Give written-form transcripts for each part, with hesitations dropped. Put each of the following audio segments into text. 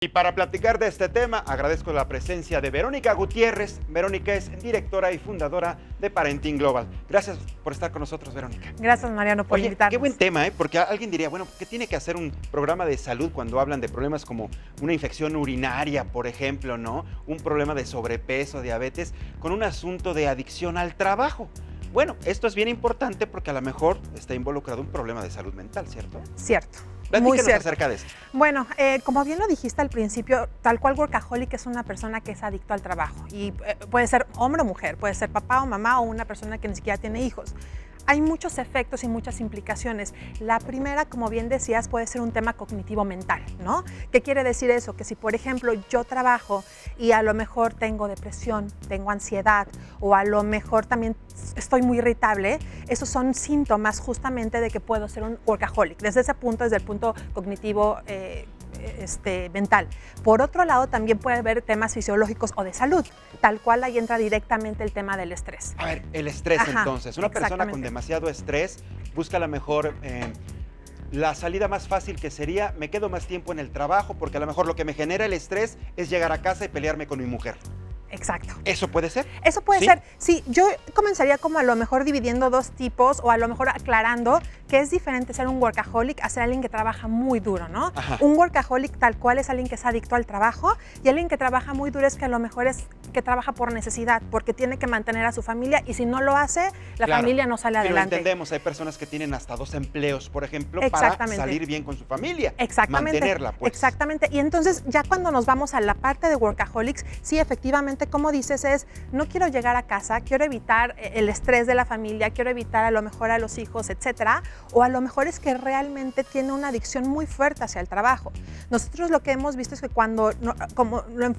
Y para platicar de este tema, agradezco la presencia de Verónica Gutiérrez. Verónica es directora y fundadora de Parenting Global. Gracias por estar con nosotros, Verónica. Gracias, Mariano, por invitarnos. Qué buen tema, ¿eh? Porque alguien diría, bueno, ¿qué tiene que hacer un programa de salud cuando hablan de problemas como una infección urinaria, por ejemplo, ¿no? Un problema de sobrepeso, diabetes, con un asunto de adicción al trabajo? Bueno, esto es bien importante porque a lo mejor está involucrado un problema de salud mental, ¿cierto? Cierto. Platícanos Muy cierto. acerca de esto. Bueno, como bien lo dijiste al principio, tal cual workaholic es una persona que es adicto al trabajo. Y puede ser hombre o mujer, puede ser papá o mamá o una persona que ni siquiera tiene hijos. Hay muchos efectos y muchas implicaciones. La primera, como bien decías, puede ser un tema cognitivo mental, ¿no? ¿Qué quiere decir eso? Que si, por ejemplo, yo trabajo y a lo mejor tengo depresión, tengo ansiedad o a lo mejor también estoy muy irritable, esos son síntomas justamente de que puedo ser un workaholic. Desde ese punto, desde el punto cognitivo mental. Por otro lado, también puede haber temas fisiológicos o de salud, tal cual ahí entra directamente el tema del estrés. A ver, el estrés. Ajá, entonces. Una persona con demasiado estrés busca a lo mejor la salida más fácil, que sería, me quedo más tiempo en el trabajo porque a lo mejor lo que me genera el estrés es llegar a casa y pelearme con mi mujer. Exacto. ¿Eso puede ser? Eso puede ser. Sí, yo comenzaría como a lo mejor dividiendo dos tipos o a lo mejor aclarando que es diferente ser un workaholic a ser alguien que trabaja muy duro, ¿no? Ajá. Un workaholic tal cual es alguien que es adicto al trabajo y alguien que trabaja muy duro es que a lo mejor es que trabaja por necesidad, porque tiene que mantener a su familia y si no lo hace, la familia no sale adelante. Lo entendemos, hay personas que tienen hasta 2 empleos, por ejemplo, para salir bien con su familia. Exactamente. Mantenerla, pues. Exactamente. Y entonces, ya cuando nos vamos a la parte de workaholics, sí, efectivamente, como dices, es, no quiero llegar a casa, quiero evitar el estrés de la familia, quiero evitar a lo mejor a los hijos, etcétera, o a lo mejor es que realmente tiene una adicción muy fuerte hacia el trabajo. Nosotros lo que hemos visto es que cuando,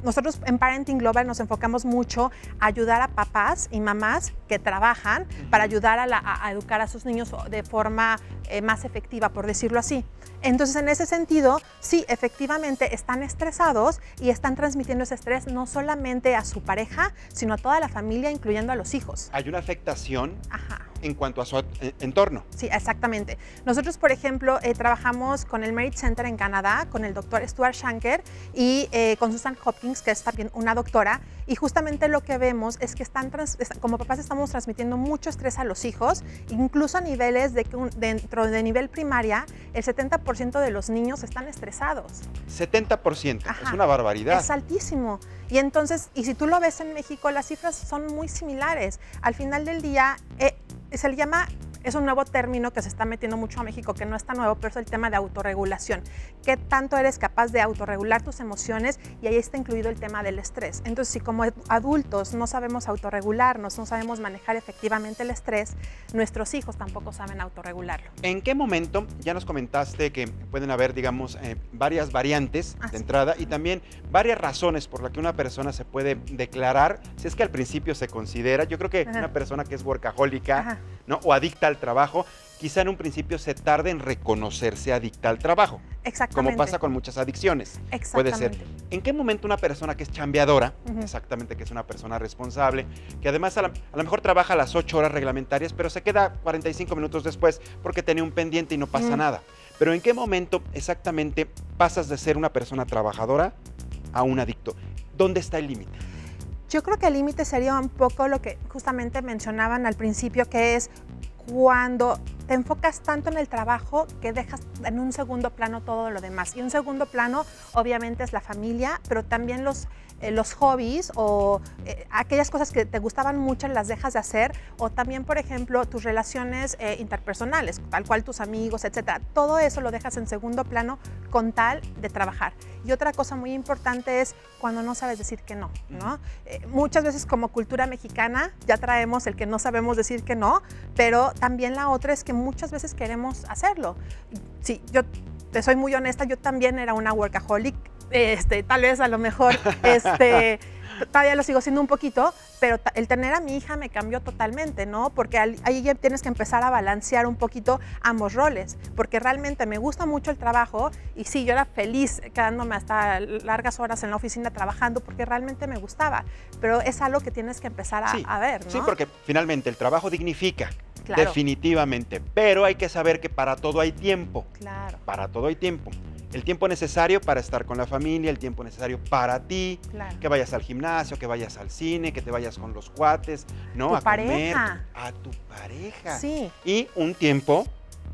nosotros en Parenting Global nos enfocamos mucho a ayudar a papás y mamás que trabajan para ayudar a educar a sus niños de forma más efectiva, por decirlo así. Entonces, en ese sentido, sí, efectivamente están estresados y están transmitiendo ese estrés no solamente a su pareja, sino a toda la familia, incluyendo a los hijos. Hay una afectación. Ajá. En cuanto a su entorno. Sí, exactamente. Nosotros, por ejemplo, trabajamos con el Merit Center en Canadá, con el doctor Stuart Shanker y con Susan Hopkins, que es también una doctora, y justamente lo que vemos es que como papás estamos transmitiendo mucho estrés a los hijos, incluso a niveles de que dentro de nivel primaria, el 70% de los niños están estresados. 70%, Ajá. Es una barbaridad. Es altísimo. Y entonces, y si tú lo ves en México, las cifras son muy similares. Al final del día, se le llama, es un nuevo término que se está metiendo mucho a México, que no está nuevo, pero es el tema de autorregulación. ¿Qué tanto eres capaz de autorregular tus emociones? Y ahí está incluido el tema del estrés. Entonces, si como adultos no sabemos autorregularnos, no sabemos manejar efectivamente el estrés, nuestros hijos tampoco saben autorregularlo. ¿En qué momento, ya nos comentaste que pueden haber, digamos, varias variantes de entrada y también varias razones por las que una persona se puede declarar, si es que al principio se considera, yo creo que una persona que es workahólica, ¿no? O adicta al trabajo, quizá en un principio se tarde en reconocerse adicta al trabajo. Exactamente. Como pasa con muchas adicciones. Exactamente. Puede ser. ¿En qué momento una persona que es chambeadora, exactamente, que es una persona responsable, que además a lo mejor trabaja las 8 horas reglamentarias, pero se queda 45 minutos después porque tenía un pendiente y no pasa nada? Pero ¿en qué momento exactamente pasas de ser una persona trabajadora a un adicto? ¿Dónde está el límite? Yo creo que el límite sería un poco lo que justamente mencionaban al principio, que es cuando te enfocas tanto en el trabajo que dejas en un segundo plano todo lo demás. Y un segundo plano obviamente es la familia, pero también los hobbies o aquellas cosas que te gustaban mucho las dejas de hacer, o también, por ejemplo, tus relaciones interpersonales, tal cual tus amigos, etcétera. Todo eso lo dejas en segundo plano con tal de trabajar. Y otra cosa muy importante es cuando no sabes decir que no, ¿no? Muchas veces como cultura mexicana ya traemos el que no sabemos decir que no, pero también la otra es que muchas veces queremos hacerlo. Sí, yo te soy muy honesta, yo también era una workaholic, tal vez a lo mejor, todavía lo sigo siendo un poquito, pero el tener a mi hija me cambió totalmente, ¿no? Porque ahí ya tienes que empezar a balancear un poquito ambos roles, porque realmente me gusta mucho el trabajo y sí, yo era feliz quedándome hasta largas horas en la oficina trabajando porque realmente me gustaba, pero es algo que tienes que empezar a ver, ¿no? Sí, porque finalmente el trabajo dignifica. Claro. Definitivamente, pero hay que saber que para todo hay tiempo. Claro. Para todo hay tiempo. el tiempo necesario para estar con la familia, el tiempo necesario para ti, Claro. que vayas al gimnasio, que vayas al cine, que te vayas con los cuates, ¿no? Tu A comer, pareja. a tu pareja. Sí. Y un tiempo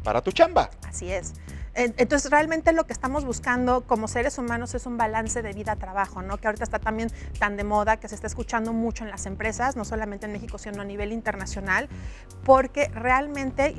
para tu chamba. Así es. Entonces, realmente lo que estamos buscando como seres humanos es un balance de vida-trabajo, ¿no? Que ahorita está también tan de moda, que se está escuchando mucho en las empresas, no solamente en México, sino a nivel internacional, porque realmente,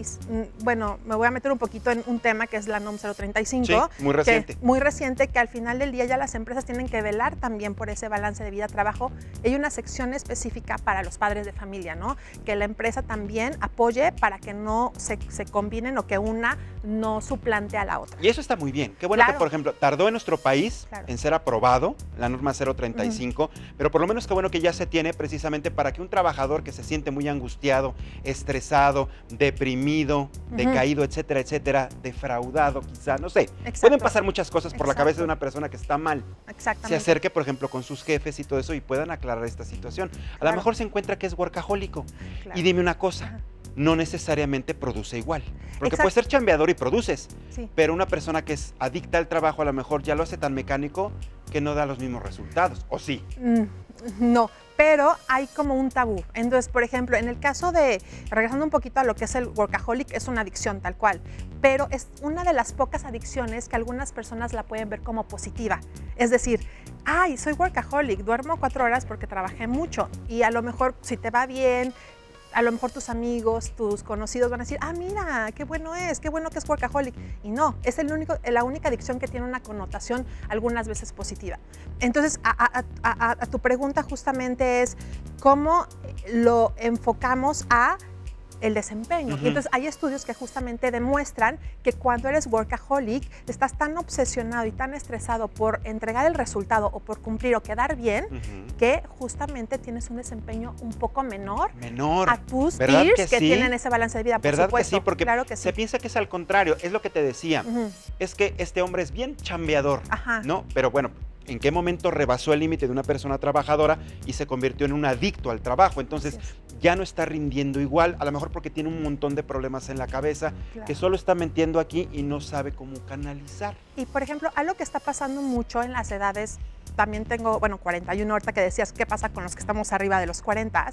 bueno, me voy a meter un poquito en un tema que es la NOM 035. Sí, muy reciente. Muy reciente, que al final del día ya las empresas tienen que velar también por ese balance de vida-trabajo. Hay una sección específica para los padres de familia, ¿no? Que la empresa también apoye para que no se combinen o que una no suplante a la otra. Y eso está muy bien. Qué bueno Claro. que, por ejemplo, tardó en nuestro país Claro. en ser aprobado la norma 035, pero por lo menos qué bueno que ya se tiene precisamente para que un trabajador que se siente muy angustiado, estresado, deprimido, decaído, etcétera, etcétera, defraudado quizá, no sé. Exacto. Pueden pasar muchas cosas por la Exacto. cabeza de una persona que está mal. Se Exactamente. acerque, por ejemplo, con sus jefes y todo eso y puedan aclarar esta situación. A lo Claro. mejor se encuentra que es workahólico. Claro. Y dime una cosa, Ajá. no necesariamente produce igual. Porque Exacto. puedes ser chambeador y produces, Sí. pero una persona que es adicta al trabajo a lo mejor ya lo hace tan mecánico que no da los mismos resultados, ¿o sí? No, pero hay como un tabú. Entonces, por ejemplo, en el caso de, regresando un poquito a lo que es el workaholic, es una adicción tal cual, pero es una de las pocas adicciones que algunas personas la pueden ver como positiva. Es decir, ay, soy workaholic, duermo 4 horas porque trabajé mucho y a lo mejor si te va bien, a lo mejor tus amigos, tus conocidos van a decir, ah, mira, qué bueno que es workaholic. Y no, es la única adicción que tiene una connotación algunas veces positiva. Entonces, a tu pregunta justamente es, ¿cómo lo enfocamos a el desempeño? Ujú. Y entonces hay estudios que justamente demuestran que cuando eres workaholic, estás tan obsesionado y tan estresado por entregar el resultado o por cumplir o quedar bien, que justamente tienes un desempeño un poco menor Menor. a tus ¿Verdad peers que sí? tienen ese balance de vida, por ¿Verdad supuesto. que sí? Porque claro que sí. se piensa que es al contrario, es lo que te decía. Ujú. Es que este hombre es bien chambeador, Ajá. ¿no? Pero bueno, ¿en qué momento rebasó el límite de una persona trabajadora y se convirtió en un adicto al trabajo? Entonces, Así ya no está rindiendo igual, a lo mejor porque tiene un montón de problemas en la cabeza, Claro. que solo está metiendo aquí y no sabe cómo canalizar. Y por ejemplo, algo que está pasando mucho en las edades, también tengo, 41 ahorita que decías, ¿qué pasa con los que estamos arriba de los 40?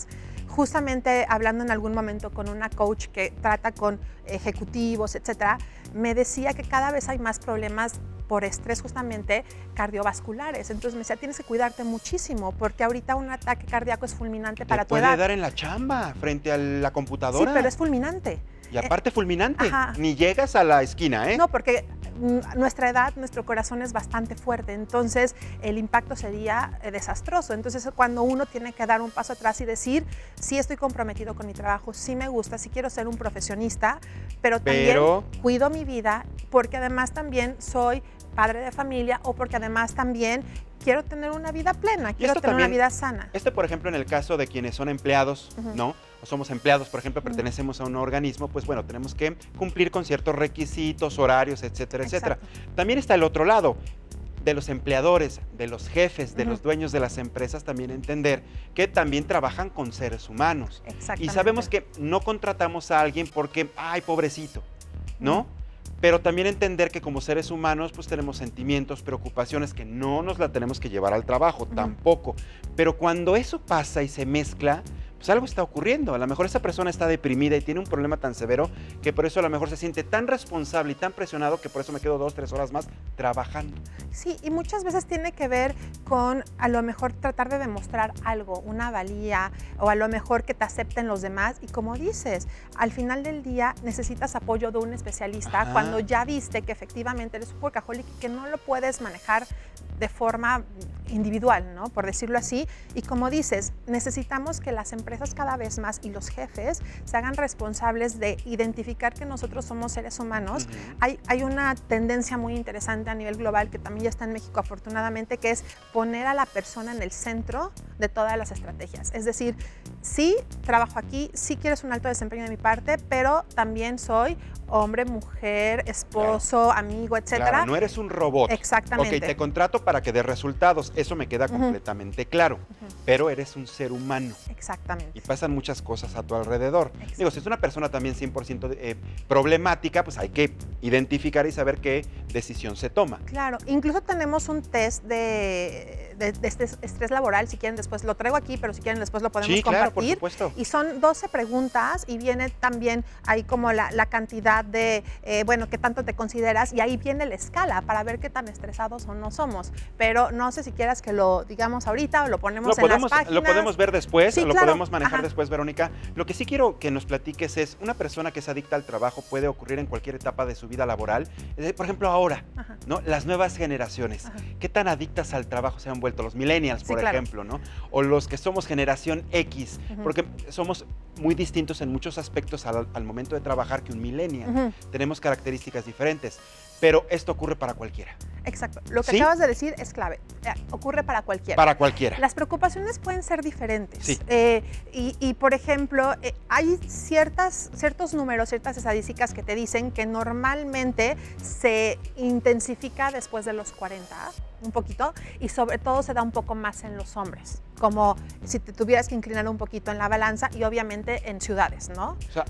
Justamente hablando en algún momento con una coach que trata con ejecutivos, etcétera, me decía que cada vez hay más problemas por estrés justamente cardiovasculares. Entonces me decía, tienes que cuidarte muchísimo porque ahorita un ataque cardíaco es fulminante para Te tu puede edad. dar en la chamba, frente a la Sí, computadora. pero es fulminante. Y aparte fulminante, Ajá. ni llegas a la esquina, ¿eh? No, porque nuestra edad, nuestro corazón es bastante fuerte, entonces el impacto sería desastroso. Entonces cuando uno tiene que dar un paso atrás y decir, sí estoy comprometido con mi trabajo, sí me gusta, sí quiero ser un profesionista, pero también cuido mi vida porque además también soy padre de familia o porque además también quiero tener una vida plena, quiero tener una vida sana. Por ejemplo, en el caso de quienes son empleados, ¿no? O somos empleados, por ejemplo, pertenecemos a un organismo, pues bueno, tenemos que cumplir con ciertos requisitos, horarios, etcétera, etcétera. También está el otro lado, de los empleadores, de los jefes, de los dueños de las empresas, también entender que también trabajan con seres humanos. Y sabemos que no contratamos a alguien porque, ay, pobrecito, ¿no? Pero también entender que como seres humanos pues tenemos sentimientos, preocupaciones que no nos la tenemos que llevar al trabajo, tampoco. Pero cuando eso pasa y se mezcla, pues algo está ocurriendo. A lo mejor esa persona está deprimida y tiene un problema tan severo que por eso a lo mejor se siente tan responsable y tan presionado que por eso me quedo 2, 3 horas más trabajando. Sí, y muchas veces tiene que ver con a lo mejor tratar de demostrar algo, una valía, o a lo mejor que te acepten los demás. Y como dices, al final del día necesitas apoyo de un especialista cuando ya viste que efectivamente eres un workaholic y que no lo puedes manejar de forma individual, ¿no? Por decirlo así. Y como dices, necesitamos que las empresas cada vez más y los jefes se hagan responsables de identificar que nosotros somos seres humanos. Hay una tendencia muy interesante a nivel global que también ya está en México afortunadamente, que es poner a la persona en el centro de todas las estrategias. Es decir, sí trabajo aquí, sí quieres un alto desempeño de mi parte, pero también soy hombre, mujer, esposo, amigo, etcétera. Claro, no eres un robot. Exactamente. Ok, te contrato para que dé resultados, eso me queda completamente claro, pero eres un ser humano. Exactamente. Y pasan muchas cosas a tu alrededor. Digo, si es una persona también 100% problemática, pues hay que identificar y saber qué decisión se toma. Claro, incluso tenemos un test de estrés laboral, si quieren después lo traigo aquí, pero si quieren después lo podemos claro, compartir. por supuesto. Y son 12 preguntas y viene también ahí como la cantidad de, bueno, qué tanto te consideras, y ahí viene la escala para ver qué tan estresados o no somos. Pero no sé si quieras que lo digamos ahorita o lo ponemos en las páginas. Lo podemos ver después, sí, lo claro. podemos manejar después, Verónica. Lo que sí quiero que nos platiques es, una persona que es adicta al trabajo puede ocurrir en cualquier etapa de su vida laboral. Por ejemplo, ahora, ¿no? Las nuevas generaciones, ¿qué tan adictas al trabajo se han vuelto? Los millennials, por ejemplo, ¿no? O los que somos generación X, porque somos muy distintos en muchos aspectos al momento de trabajar que un millennial. Tenemos características diferentes, pero esto ocurre para cualquiera. Exacto. Lo que acabas de decir es clave. Ocurre para cualquiera. Para cualquiera. Las preocupaciones pueden ser diferentes. Sí. Y por ejemplo, hay ciertos números, ciertas estadísticas que te dicen que normalmente se intensifica después de los 40, un poquito, y sobre todo se da un poco más en los hombres, como si te tuvieras que inclinar un poquito en la balanza, y obviamente en ciudades, ¿no? O sea,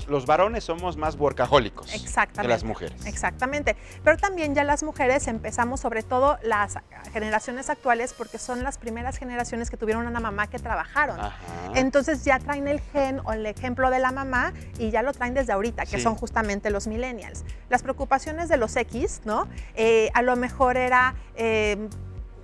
los varones somos más workahólicos que las mujeres. Exactamente. Pero también ya las mujeres empezamos, sobre todo las generaciones actuales, porque son las primeras generaciones que tuvieron una mamá que trabajaron. Entonces ya traen el gen o el ejemplo de la mamá y ya lo traen desde ahorita, que son justamente los millennials. Las preocupaciones de los X, ¿no? A lo mejor era...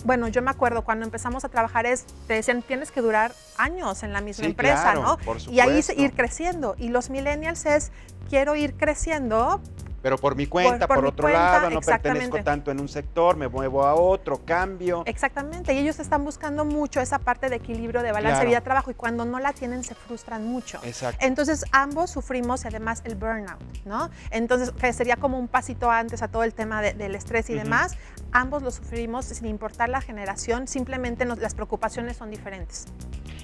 bueno, yo me acuerdo cuando empezamos a trabajar te decían, tienes que durar años en la misma empresa, claro, ¿no? Por supuesto. Y ahí ir creciendo. Y los millennials es, quiero ir creciendo. Pero por mi cuenta, por otro lado, no pertenezco tanto en un sector, me muevo a otro, cambio. Exactamente, y ellos están buscando mucho esa parte de equilibrio, de balance de vida-trabajo, y cuando no la tienen se frustran mucho. Exacto. Entonces ambos sufrimos además el burnout, ¿no? Entonces, que sería como un pasito antes a todo el tema del estrés y demás, ambos lo sufrimos sin importar la generación, simplemente las preocupaciones son diferentes.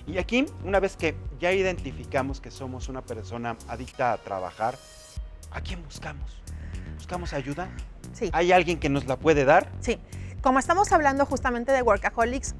Y aquí, una vez que ya identificamos que somos una persona adicta a trabajar, ¿a quién buscamos? ¿Buscamos ayuda? Sí. ¿Hay alguien que nos la puede dar? Sí. Como estamos hablando justamente de workaholics,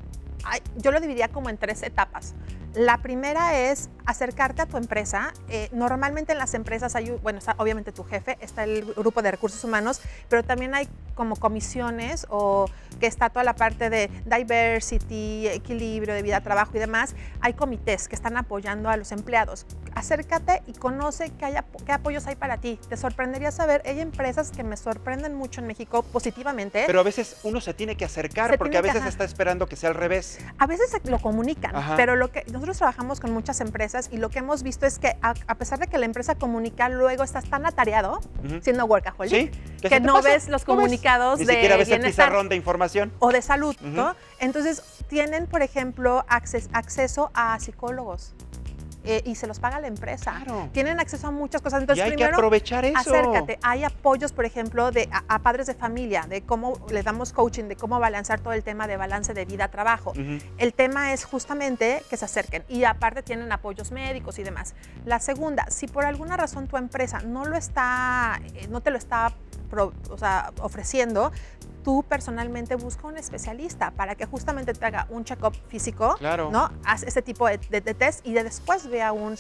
yo lo dividiría como en 3 etapas. La primera es acercarte a tu empresa. Normalmente en las empresas hay, bueno, está obviamente tu jefe, está el grupo de recursos humanos, pero también hay como comisiones o que está toda la parte de diversity, equilibrio de vida, trabajo y demás. Hay comités que están apoyando a los empleados. Acércate y conoce qué apoyos hay para ti. Te sorprendería saber, hay empresas que me sorprenden mucho en México positivamente. Pero a veces uno se tiene que acercar porque a veces está esperando que sea al revés. A veces lo comunican, pero nosotros trabajamos con muchas empresas y lo que hemos visto es que a pesar de que la empresa comunica, luego estás tan atareado siendo workaholic que no ves los comunicados de bienestar. Ni siquiera ves el bienestar pizarrón de información. o de salud, ¿no? Entonces tienen, por ejemplo, acceso a psicólogos. Y se los paga la empresa. Claro. Tienen acceso a muchas cosas. Entonces, y hay primero, que aprovechar eso. Acércate. Hay apoyos, por ejemplo, a padres de familia, de cómo le damos coaching, de cómo balancear todo el tema de balance de vida-trabajo. El tema es justamente que se acerquen. Y aparte tienen apoyos médicos y demás. La segunda, si por alguna razón tu empresa no te lo está ofreciendo, tú personalmente busca un especialista para que justamente te haga un check-up físico, ¿no? Haz este tipo de test y después ve a un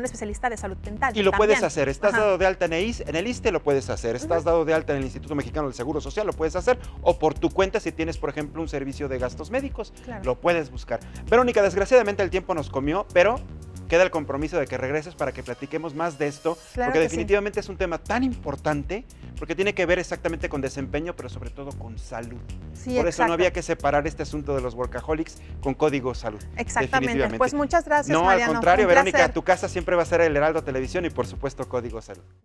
especialista de salud dental. Y lo puedes hacer. Estás dado de alta en el ISSSTE, lo puedes hacer. Estás dado de alta en el Instituto Mexicano del Seguro Social, lo puedes hacer. O por tu cuenta, si tienes, por ejemplo, un servicio de gastos médicos, lo puedes buscar. Verónica, desgraciadamente el tiempo nos comió, pero queda el compromiso de que regreses para que platiquemos más de esto, porque definitivamente es un tema tan importante, porque tiene que ver exactamente con desempeño, pero sobre todo con salud. Por eso no había que separar este asunto de los workaholics con Código Salud. Exactamente. Pues muchas gracias, No, Mariano. al contrario, Verónica, tu casa siempre va a ser el Heraldo Televisión y por supuesto Código Salud.